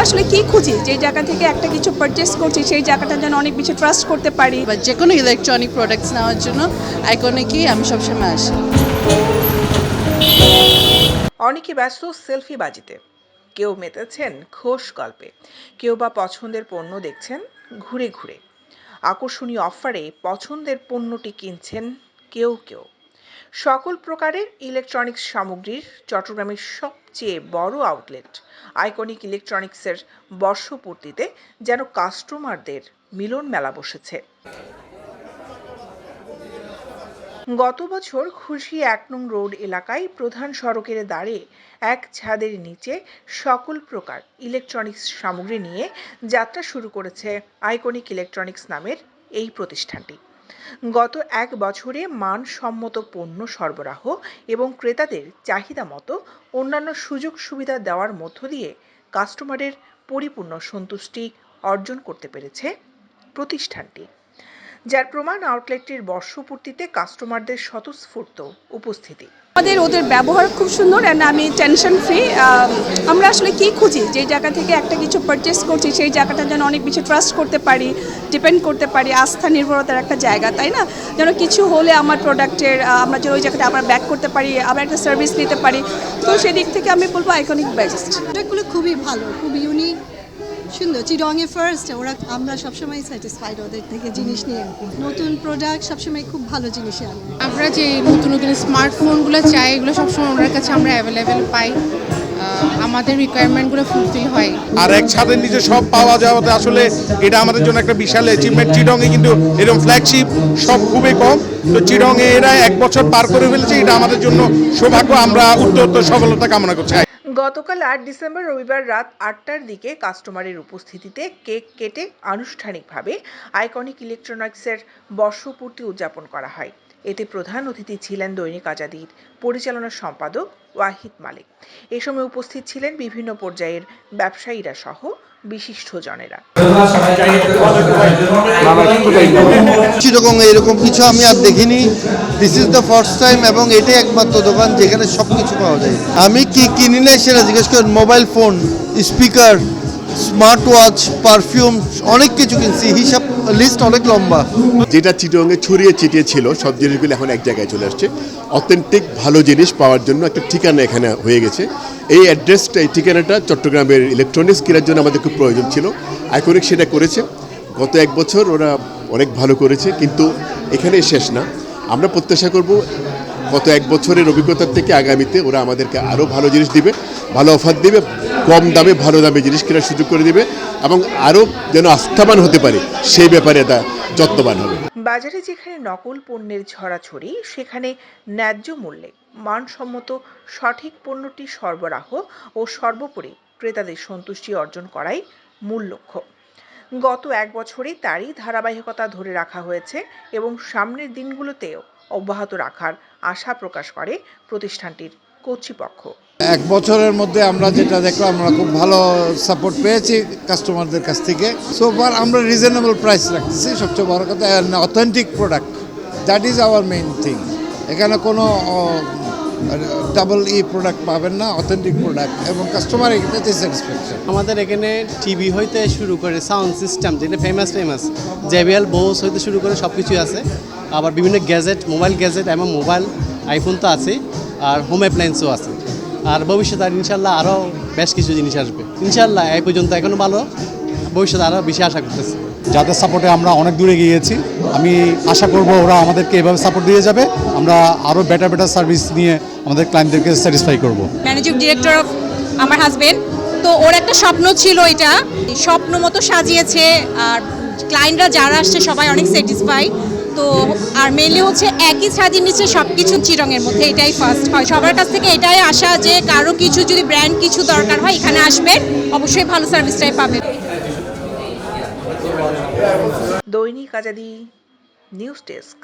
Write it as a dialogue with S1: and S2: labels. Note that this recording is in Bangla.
S1: আসলে কি খুঁজি, যে জায়গা থেকে একটা কিছু পারচেস করছি সেই জায়গাটা যেন অনেক বেশি ট্রাস্ট করতে পারি।
S2: বা যে কোনো ইলেকট্রনিক প্রোডাক্টস নেওয়ার জন্য আইকনিকেই আমি সবসময় আসি।
S3: অনেকে ব্যস্ত সেলফি বাজিতে, কেউ মেতেছেন খোশ গল্পে, কেউ বা পছন্দের পণ্য দেখছেন ঘুরে ঘুরে। আকর্ষণীয় অফারে পছন্দের পণ্যটি কিনছেন কেউ কেউ। সকল প্রকারের ইলেকট্রনিক্স সামগ্রীর চট্টগ্রামের সবচেয়ে বড় আউটলেট আইকনিক ইলেকট্রনিক্সের বর্ষপূর্তিতে যেন কাস্টমারদের মিলন মেলা বসেছে। গত বছর খুলশী ১ নং রোড এলাকায় প্রধান সড়কের ধারে এক ছাদের নিচে সকল প্রকার ইলেকট্রনিক্স সামগ্রী নিয়ে যাত্রা শুরু করেছে আইকনিক ইলেকট্রনিক্স নামের এই প্রতিষ্ঠানটি। গত ১ বছরে মানসম্মত পণ্য সরবরাহ এবং ক্রেতাদের চাহিদা মতো অন্যান্য সুযোগ সুবিধা দেওয়ার মধ্য দিয়ে কাস্টমারের পরিপূর্ণ সন্তুষ্টি অর্জন করতে পেরেছে প্রতিষ্ঠানটি, যার প্রমাণ আউটলেটটির বর্ষপূর্তিতে কাস্টমারদের স্বতঃস্ফূর্ত উপস্থিতি।
S1: ওদের ব্যবহার খুব সুন্দর অ্যান্ড আমি টেনশন ফ্রি। আমরা আসলে কি খুঁজি, যে জায়গা থেকে একটা কিছু পারচেস করছি সেই জায়গাটা যেন অনেক বেশি ট্রাস্ট করতে পারি, ডিপেন্ড করতে পারি, আস্থা নির্ভরতার একটা জায়গা, তাই না? যেন কিছু হলে আমার প্রোডাক্টের আমরা যেন ওই জায়গাটা আবার ব্যাক করতে পারি, আবার একটা সার্ভিস নিতে পারি। তো সেদিক থেকে আমি বলবো আইকনিক বেস্ট।
S4: প্রোডাক্টগুলো খুবই ভালো, খুব ইউনিক, সুন্দর। চিটংয়ে ফার্স্ট ওরা, আমরা সবসময় স্যাটিসফাইড ওদের থেকে জিনিস নিয়ে। নতুন প্রোডাক্ট সবসময় খুব ভালো জিনিসই আনে।
S5: আমরা যে নতুন নতুন স্মার্টফোনগুলো চাই এগুলো সবসময় ওনার কাছে আমরা অ্যাভেলেবেল পাই, আমাদের রিকোয়ারমেন্টগুলো ফুলফিল হয়।
S6: আর এক ছাদের নিচে সব পাওয়া যাওয়াতে আসলে এটা আমাদের জন্য একটা বিশাল অ্যাচিভমেন্ট। চিটংয়ে কিন্তু এরকম ফ্ল্যাগশিপ সব খুবই কম, তো চিটংয়ে এরা ১ বছর পার করে ফেলেছে, এটা আমাদের জন্য সৌভাগ্য। আমরা উত্তরোত্তর সফলতা কামনা করছি।
S3: গতকাল ৮ ডিসেম্বর রবিবার রাত ৮টার দিকে কাস্টমারের উপস্থিতিতে কেক কেটে আনুষ্ঠানিকভাবে আইকনিক ইলেকট্রনিক্সের বর্ষপূর্তি উদযাপন করা হয়। এতে প্রধান অতিথি ছিলেন দৈনিক আজাদীর পরিচালনা সম্পাদক ওয়াহিদ মালিক। এ সময় উপস্থিত ছিলেন বিভিন্ন পর্যায়ের ব্যবসায়ীরা সহ বিশিষ্টজনেরা।
S7: চিটাগংয়ে এরকম কিছু আমি আর দেখিনি। This is the first time, এবং এটাই একমাত্র দোকান যেখানে সব কিছু পাওয়া যায়। আমি কি কিনি না সেটা জিজ্ঞেস করেন। Mobile phone, speaker, smart watch, perfume, অনেক কিছু কিনছি। হিসাব লিস্ট অনেক লম্বা।
S8: যেটা চিটংয়ে ছড়িয়ে ছিটিয়ে ছিল সব জিনিসগুলো এখন এক জায়গায় চলে আসছে। অথেন্টিক ভালো জিনিস পাওয়ার জন্য একটা ঠিকানা এখানে হয়ে গেছে। এই অ্যাড্রেসটা, এই ঠিকানাটা চট্টগ্রামের ইলেকট্রনিক্স কেনার জন্য আমাদের খুব প্রয়োজন ছিল। আইকনিক সেটা করেছে। গত ১ বছর ওরা অনেক ভালো করেছে, কিন্তু এখানেই শেষ না। আমরা প্রত্যাশা করব গত ১ বছরের অভিজ্ঞতার থেকে আগামীতে ওরা আমাদেরকে আরও ভালো জিনিস দিবে, ভালো অফার দিবে, কম দামে ভালো দামে জিনিস কেনার সুযোগ করে দিবে, এবং আরও যেন আস্থাবান হতে পারে সেই ব্যাপারে এটা যত্নবান হবে।
S3: বাজারে যেখানে নকল পণ্যের ছড়াছড়ি, সেখানে ন্যায্য মূল্যে মানসম্মত সঠিক পণ্যটি সরবরাহ ও সর্বোপরি ক্রেতাদের সন্তুষ্টি অর্জন করাই মূল লক্ষ্য। গত ১ বছরে তারই ধারাবাহিকতা ধরে রাখা হয়েছে এবং সামনের দিনগুলোতেও অব্যাহত রাখার আশা প্রকাশ করে প্রতিষ্ঠানটির কর্তৃপক্ষ।
S7: ১ বছরের মধ্যে আমরা যেটা দেখলাম, আমরা খুব ভালো সাপোর্ট পেয়েছি কাস্টমারদের কাছ থেকে। সো ফার আমরা রিজনেবল প্রাইস রাখতেছি। সবচেয়ে বড় কথা, authentic product, that is our main thing. এখানে কোনো ডাবল প্রোডাক্ট পাবেন না, অথেন্টিক প্রোডাক্ট, এবং কাস্টমার এটাতে স্যাটিসফ্যাকশন।
S9: আমাদের এখানে টিভি হইতে শুরু করে সাউন্ড সিস্টেম, যেটা ফেমাস জেবিএল, বোস হইতে শুরু করে সব কিছুই আছে। আবার বিভিন্ন গ্যাজেট, মোবাইল গ্যাজেট এবং মোবাইল, আইফোন তো আছে, আর হোম অ্যাপ্লায়েন্সও আছে। আর ভবিষ্যতে আর ইনশাল্লাহ আরও বেশ কিছু জিনিস আসবে ইনশাল্লাহ। এই পর্যন্ত এখনও ভালো, ভবিষ্যতে আরও বেশি আশা করতেছি।
S10: যাদের সাপোর্টে আমরা অনেক দূরে গিয়েছি, আমি আশা করব ওরা আমাদেরকে এভাবে সাপোর্ট দিয়ে যাবে। আমরা আরও বেটার সার্ভিস নিয়ে আমাদের ক্লায়েন্টদেরকে স্যাটিসফাই করব।
S5: ম্যানেজিং ডিরেক্টর অফ আমার হাজবেন্ড, তো ওর একটা স্বপ্ন ছিল, এটা স্বপ্ন মতো সাজিয়েছে। আর ক্লায়েন্টরা যারা আসছে সবাই অনেক স্যাটিসফাই। তো আর মেনলি হচ্ছে একই ছাদের নিচে সব কিছু চিটংয়ের মধ্যে, এটাই ফার্স্ট হয়। সবার কাছ থেকে এটাই আশা যে কারো কিছু যদি ব্র্যান্ড কিছু দরকার হয় এখানে আসবেন, অবশ্যই ভালো সার্ভিসটাই পাবেন।
S3: দৈনিক আজাদী নিউজ ডেস্ক।